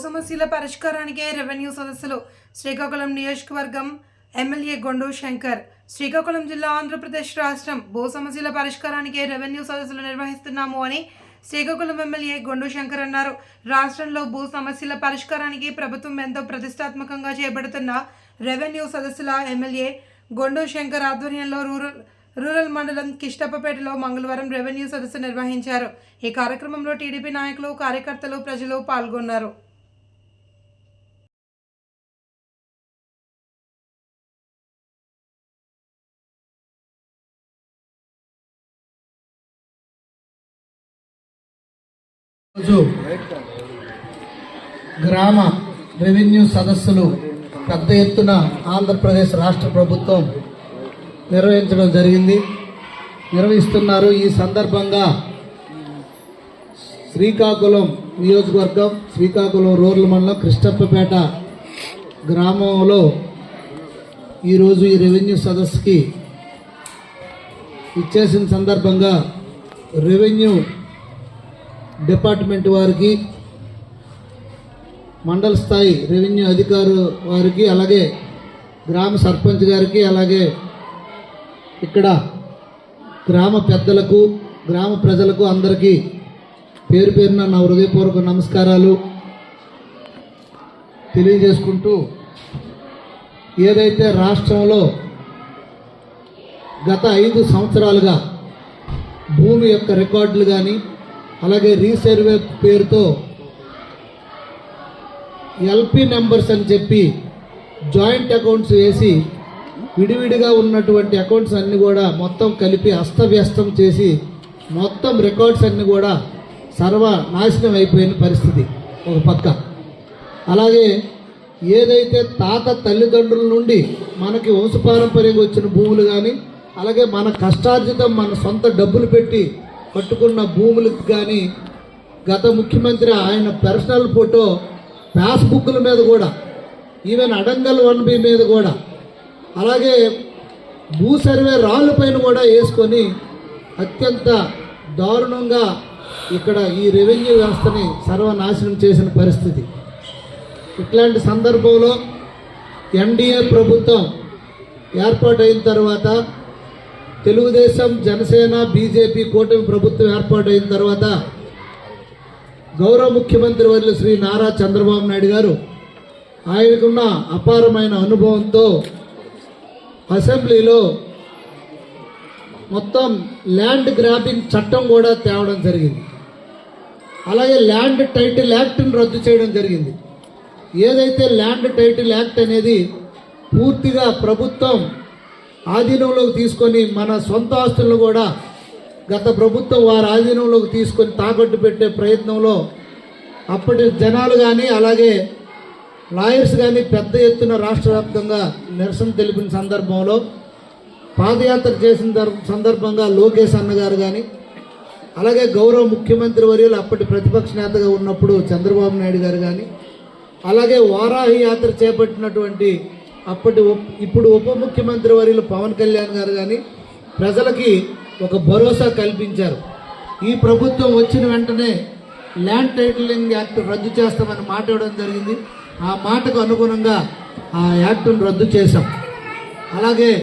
సమస్యల పరిష్కారానికి రెవెన్యూ సదస్సులు శ్రీకాకుళం నియోజకవర్గం ఎమ్మెల్యే గొండు శంకర్. శ్రీకాకుళం జిల్లా ఆంధ్రప్రదేశ్ రాష్ట్రం భూ సమస్యల పరిష్కారానికి రెవెన్యూ సదస్సులు నిర్వహిస్తున్నాము అని శ్రీకాకుళం ఎమ్మెల్యే గొండు శంకర్ అన్నారు. రాష్ట్రంలో భూ సమస్యల పరిష్కారానికి ప్రభుత్వం ఎంతో ప్రతిష్టాత్మకంగా చేపడుతున్న రెవెన్యూ సదస్సుల ఎమ్మెల్యే గొండు శంకర్ ఆధ్వర్యంలో రూరల్ మండలం కిష్టప్పపేటలో మంగళవారం రెవెన్యూ సదస్సు నిర్వహించారు. ఈ కార్యక్రమంలో టీడీపీ నాయకులు, కార్యకర్తలు, ప్రజలు పాల్గొన్నారు. గ్రామ రెవెన్యూ సదస్సులు పెద్ద ఎత్తున ఆంధ్రప్రదేశ్ రాష్ట్ర ప్రభుత్వం నిర్వహించడం నిర్వహిస్తున్నారు. ఈ సందర్భంగా శ్రీకాకుళం నియోజకవర్గం, శ్రీకాకుళం రూరల్ మండలం కృష్ణప్పపేట గ్రామంలో ఈరోజు ఈ రెవెన్యూ సదస్సుకి ఇచ్చేసిన సందర్భంగా రెవెన్యూ డిపార్ట్మెంట్ వారికి, మండల స్థాయి రెవెన్యూ అధికారు వారికి, అలాగే గ్రామ సర్పంచ్ గారికి, అలాగే ఇక్కడ గ్రామ పెద్దలకు, గ్రామ ప్రజలకు అందరికీ పేరు పేరున నా హృదయపూర్వక నమస్కారాలు తెలియజేసుకుంటూ, ఏదైతే రాష్ట్రంలో గత 5 సంవత్సరాలుగా భూమి యొక్క రికార్డులు కానీ, అలాగే రీసర్వే పేరుతో ఎల్పి నెంబర్స్ అని చెప్పి జాయింట్ అకౌంట్స్ వేసి విడివిడిగా ఉన్నటువంటి అకౌంట్స్ అన్నీ కూడా మొత్తం కలిపి అస్తవ్యస్తం చేసి మొత్తం రికార్డ్స్ అన్నీ కూడా సర్వనాశనం అయిపోయిన పరిస్థితి ఒక పక్క. అలాగే ఏదైతే తాత తల్లిదండ్రుల నుండి మనకి వంశపారంపర్యంగా వచ్చిన భూములు కానీ, అలాగే మన కష్టార్జితం, మన సొంత డబ్బులు పెట్టి కట్టుకున్న భూములకు కానీ, గత ముఖ్యమంత్రి ఆయన పర్సనల్ ఫోటో పాస్బుక్ల మీద కూడా, ఈవెన్ అడంగల్ 1B మీద కూడా, అలాగే భూ సర్వే రాళ్ళ పైన కూడా వేసుకొని అత్యంత దారుణంగా ఇక్కడ ఈ రెవెన్యూ వ్యవస్థని సర్వనాశనం చేసిన పరిస్థితి. ఇట్లాంటి సందర్భంలో ఎన్డీఏ ప్రభుత్వం ఏర్పాటైన తర్వాత, తెలుగుదేశం, జనసేన, బీజేపీ కూటమి ప్రభుత్వం ఏర్పాటైన తర్వాత గౌరవ ముఖ్యమంత్రి వర్యులు శ్రీ నారా చంద్రబాబు నాయుడు గారు ఆయనకున్న అపారమైన అనుభవంతో అసెంబ్లీలో మొత్తం ల్యాండ్ గ్రాబింగ్ చట్టం కూడా తేవడం జరిగింది. అలాగే ల్యాండ్ టైటిల్ యాక్ట్ని రద్దు చేయడం జరిగింది. ఏదైతే ల్యాండ్ టైటిల్ యాక్ట్ అనేది పూర్తిగా ప్రభుత్వం ఆధీనంలోకి తీసుకొని, మన సొంత ఆస్తులను కూడా గత ప్రభుత్వం వారి ఆధీనంలోకి తీసుకొని తాకట్టు పెట్టే ప్రయత్నంలో అప్పటి జనాలు కానీ, అలాగే లాయర్స్ కానీ పెద్ద ఎత్తున రాష్ట్ర వ్యాప్తంగా నిరసన తెలిపిన సందర్భంలో, పాదయాత్ర చేసిన సందర్భంగా లోకేష్ అన్నగారు కానీ, అలాగే గౌరవ ముఖ్యమంత్రి వర్యులు అప్పటి ప్రతిపక్ష నేతగా ఉన్నప్పుడు చంద్రబాబు నాయుడు గారు కానీ, అలాగే వారాహి యాత్ర చేపట్టినటువంటి ఇప్పుడు ఉప ముఖ్యమంత్రి వర్యులు పవన్ కళ్యాణ్ గారు కానీ ప్రజలకి ఒక భరోసా కల్పించారు. ఈ ప్రభుత్వం వచ్చిన వెంటనే ల్యాండ్ టైటిలింగ్ యాక్ట్ రద్దు చేస్తామని మాట ఇవ్వడం జరిగింది. ఆ మాటకు అనుగుణంగా ఆ యాక్ట్ను రద్దు చేశాం. అలాగే